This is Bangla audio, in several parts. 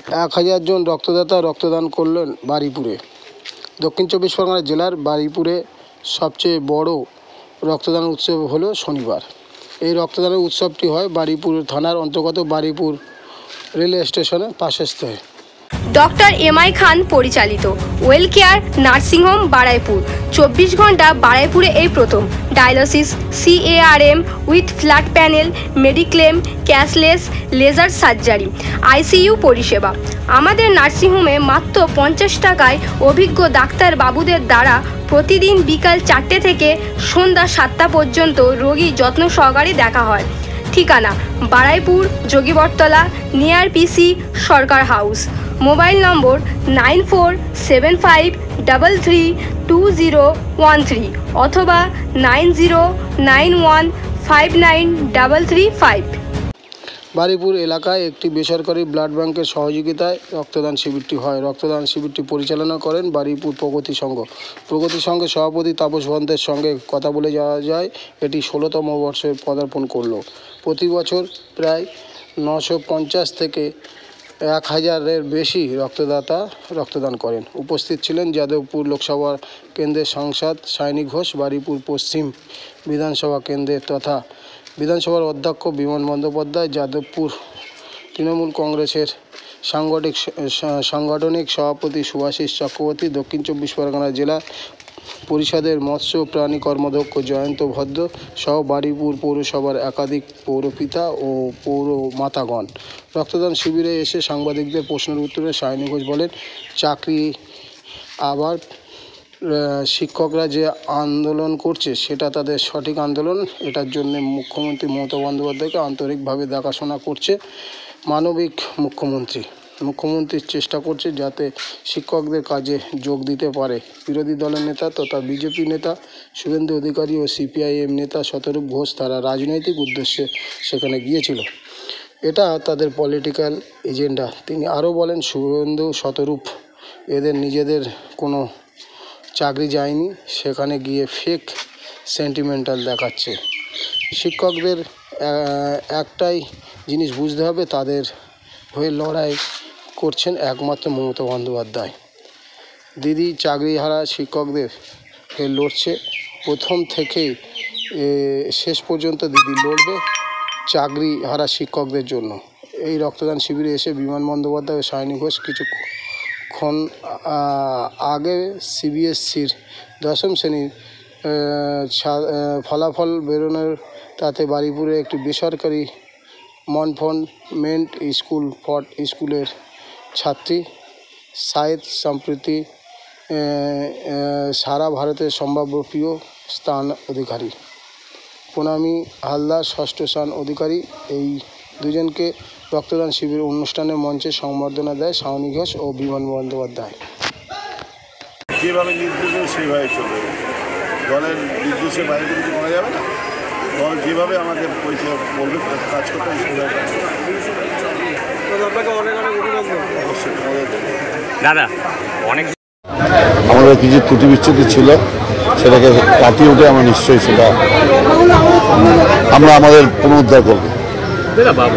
1000 জন রক্তদাতা রক্তদান করলেন বারুইপুরে। দক্ষিণ চব্বিশ পরগনা জেলার বারুইপুরে সবচেয়ে বড় রক্তদান উৎসব হলো শনিবার। এই রক্তদানের উৎসবটি হয় বারুইপুর থানার অন্তর্গত বারুইপুর রেলওয়ে স্টেশনের পাশস্থলে। ডক্টর এমআই খান পরিচালিত ওয়েল কেয়ার নার্সিংহোম বারুইপুর 24 ঘন্টা বারুইপুরে এই প্রথম। Dialysis, CARM with flat panel, mediclaim, cashless, laser surgery, ICU পরিষেবা। আমাদের নার্সিংহোমে মাত্র 50 টাকায় অভিজ্ঞ ডাক্তার বাবুদের দ্বারা প্রতিদিন বিকাল 4টে থেকে সন্ধ্যা 7টা পর্যন্ত রোগী যত্ন সহকারে দেখা হয়। ঠিকানা বারুইপুর যোগীবরতলা নিয়ার PC সরকার হাউস। মোবাইল নম্বর 9475332013 অথবা 9091593335। বারুইপুর এলাকায় একটি বেসরকারি ব্লাড ব্যাংকের সহযোগিতায় রক্তদান শিবিরটি হয়। রক্তদান শিবিরটি পরিচালনা করেন বারুইপুর প্রগতি সংঘ। প্রগতি সংঘের সভাপতি তাপস বন্দ্যের সঙ্গে কথা বলে যাওয়া যায় এটি 16তম বর্ষে পদার্পণ করল। প্রতি বছর প্রায় 950 থেকে 1000-এর বেশি রক্তদাতা রক্তদান করেন। উপস্থিত ছিলেন যাদবপুর লোকসভা কেন্দ্রের সাংসদ সায়নী ঘোষ, বারুইপুর পশ্চিম বিধানসভা কেন্দ্রের তথা বিধানসভার অধ্যক্ষ বিমান বন্দ্যোপাধ্যায়, যাদবপুর তৃণমূল কংগ্রেসের সাংগঠনিক সভাপতি সুভাষিস চক্রবর্তী, দক্ষিণ চব্বিশ পরগনা জেলা পরিষদের মৎস্য প্রাণী কর্মাধ্যক্ষ জয়ন্ত ভদ্র সহ বারুইপুর পৌরসভার একাধিক পৌরপিতা ও পৌরমাতাগণ। রক্তদান শিবিরে এসে সাংবাদিকদের প্রশ্নের উত্তরে সায়নী ঘোষ বলেন, চাকরি আবার শিক্ষকরা যে আন্দোলন করছে সেটা তাদের সঠিক আন্দোলন। এটার জন্য মুখ্যমন্ত্রী মমতা বন্দ্যোপাধ্যায়কে আন্তরিকভাবে দেখাশোনা করছে মানবিক মুখ্যমন্ত্রীর চেষ্টা করছে যাতে শিক্ষকদের কাজে যোগ দিতে পারে। বিরোধী দলের নেতা তথা বিজেপি নেতা শুভেন্দু অধিকারী ও CPIM নেতা শতরূপ ঘোষ তারা রাজনৈতিক উদ্দেশ্যে সেখানে গিয়েছিল, এটা তাদের পলিটিক্যাল এজেন্ডা। তিনি আরও বলেন, শুভেন্দু শতরূপ এদের নিজেদের কোনো চাকরি যায়নি, সেখানে গিয়ে ফেক সেন্টিমেন্টাল দেখাচ্ছে। শিক্ষকদের একটাই জিনিস বুঝতে হবে, তাদের হয়ে লড়াই করছেন একমাত্র মমতা বন্দ্যোপাধ্যায়। দিদি চাকরিহারা শিক্ষকদের হয়ে লড়ছে, প্রথম থেকেই শেষ পর্যন্ত দিদি লড়বে চাকরিহারা শিক্ষকদের জন্য। এই রক্তদান শিবিরে এসে বিমান বন্দ্যোপাধ্যায় ও সায়নী ঘোষ কিছুক্ষণ আগে CBSCর 10ম শ্রেণীর ফলাফল বেরোনোর তাতে বারুইপুরে একটি বেসরকারি মনফমেন্ট স্কুলের ছাত্রী সায়েদ সম্প্রতি সারা ভারতের সম্ভাব্য প্রিয় স্থান অধিকারী প্রণামী হালদার 6ষ্ঠ স্থান অধিকারী। এই দুজনকে রক্তদান শিবির অনুষ্ঠানের মঞ্চে সংবর্ধনা দেয় সায়নী ঘোষ ও বিমান বন্দ্যোপাধ্যায়। যেভাবে নির্দেশ সেইভাবে চলবে, দলের নির্দেশের বাইরে কিছু করা যাবে না। দল যেভাবে আমাদের পয়সা বলবে কাজ করতে সেভাবে কাজ করবে। অবশ্যই দাদা অনেক আমাদের কিছু ত্রুটি বিচ্ছুতি ছিল, সেটাকে কাটিয়ে উঠে আমরা নিশ্চয়ই সেটা আমরা আমাদের পুনরুদ্ধার করবো।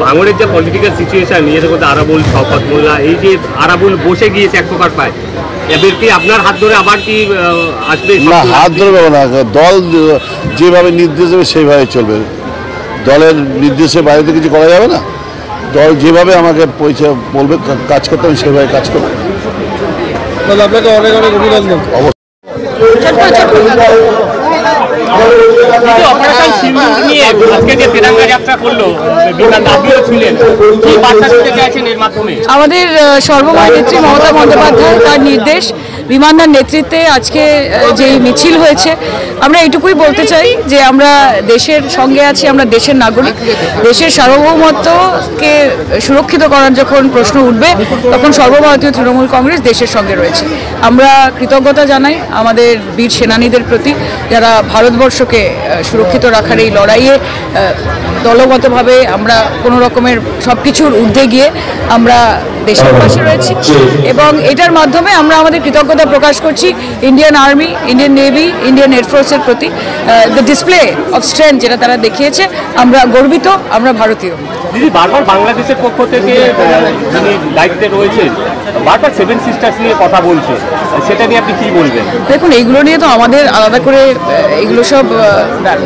ভাঙড়ের যে পলিটিক্যাল সিচুয়েশন, নিজেদের মধ্যে আরাবুল শওকত মোল্লা, এই যে আরাবুল বসে গিয়েছে এক প্রকার পায়, এবার কি আপনার হাত ধরে আবার কি আসবে? না, হাত ধরে পাবো না, দল যেভাবে নির্দেশ দেবে সেইভাবে চলবে। দলের নির্দেশের বাইরে তো কিছু করা যাবে না। দল যেভাবে আমাকে পয়সা বলবে কাজ করতে আমি সেভাবে কাজ করবো। আপনাকে অনেক অনেক অভিনন্দন। অপারেশন সিন্দুর নিয়ে আজকে যে তিরঙ্গা যাত্রা করলো, ছিলেন, কি বার্তা দিতে চাইছেন এর মাধ্যমে? আমাদের সর্বময় নেত্রী মমতা বন্দ্যোপাধ্যায় তার নির্দেশ, বিমানদার নেতৃত্বে আজকে যেই মিছিল হয়েছে, আমরা এইটুকুই বলতে চাই যে আমরা দেশের সঙ্গে আছি, আমরা দেশের নাগরিক। দেশের সার্বভৌমত্বকে সুরক্ষিত করার যখন প্রশ্ন উঠবে তখন সর্বভারতীয় তৃণমূল কংগ্রেস দেশের সঙ্গে রয়েছে। আমরা কৃতজ্ঞতা জানাই আমাদের বীর সেনানীদের প্রতি, যারা ভারতবর্ষকে সুরক্ষিত রাখার এই লড়াইয়ে দলগতভাবে আমরা কোনো রকমের সব কিছুর ঊর্ধ্বে গিয়ে আমরা দেশের পাশে রয়েছি এবং এটার মাধ্যমে আমরা আমাদের কৃতজ্ঞতা প্রকাশ করছি Indian army, Indian navy, Indian এয়ারফোর্সের প্রতি। দ্য ডিসপ্লে অফ স্ট্রেংথ যেটা তারা দেখিয়েছে, আমরা গর্বিত, আমরা ভারতীয়। দিদি, বারবার বাংলাদেশের পক্ষ থেকে যিনি দায়িত্বে রয়েছেন বারবার 7 সিস্টার্স নিয়ে কথা বলছে, সেটা নিয়ে আপনি কি বলবেন? দেখুন, এইগুলো নিয়ে তো আমাদের আলাদা করে, এগুলো সব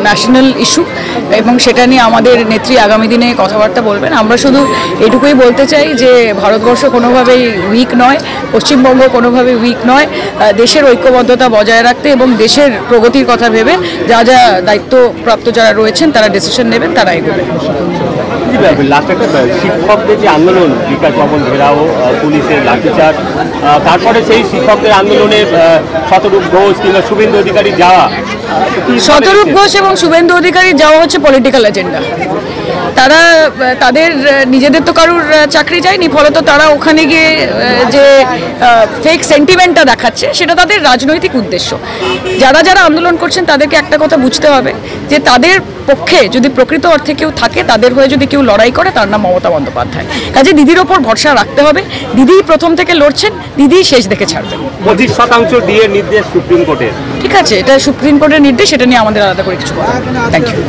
ন্যাশনাল ইস্যু এবং সেটা নিয়ে আমাদের নেত্রী আগামী দিনে কথাবার্তা বলবেন। আমরা শুধু এটুকুই বলতে চাই যে ভারতবর্ষ কোনোভাবেই উইক নয়, পশ্চিমবঙ্গ কোনোভাবেই উইক নয়। দেশের ঐক্যবদ্ধতা বজায় রাখতে এবং দেশের প্রগতির কথা ভেবে যা যা দায়িত্বপ্রাপ্ত যারা রয়েছেন তারা ডিসিশন নেবেন, তারা এগোবেন। লাস্ট একটা শিক্ষকদের যে আন্দোলন, বিকাশ ভবন ঘেরাও, পুলিশের লাঠিচার্জ, তারপরে সেই শিক্ষকদের আন্দোলনে শতরূপ ঘোষ কিংবা শুভেন্দু অধিকারী যাওয়া, শতরূপ ঘোষ এবং শুভেন্দু অধিকারী যাওয়া হচ্ছে পলিটিক্যাল এজেন্ডা। তারা তাদের নিজেদের তো কারুর চাকরি যায়নি, ফলত তারা ওখানে গিয়ে যে ফেক সেন্টিমেন্টটা দেখাচ্ছে সেটা তাদের রাজনৈতিক উদ্দেশ্য। যারা যারা আন্দোলন করছেন তাদেরকে একটা কথা বুঝতে হবে যে তাদের পক্ষে যদি প্রকৃত অর্থে কেউ থাকে, তাদের হয়ে যদি কেউ লড়াই করে, তার নাম মমতা বন্দ্যোপাধ্যায়। কাজে দিদির ওপর ভরসা রাখতে হবে। দিদি প্রথম থেকে লড়ছেন, দিদি শেষ দেখে ছাড়বেন। 25% ডিএর নির্দেশ সুপ্রিম কোর্টের। ঠিক আছে, এটা সুপ্রিম কোর্টের নির্দেশ, এটা নিয়ে আমাদের আলাদা করে কিছু বলার। Thank you.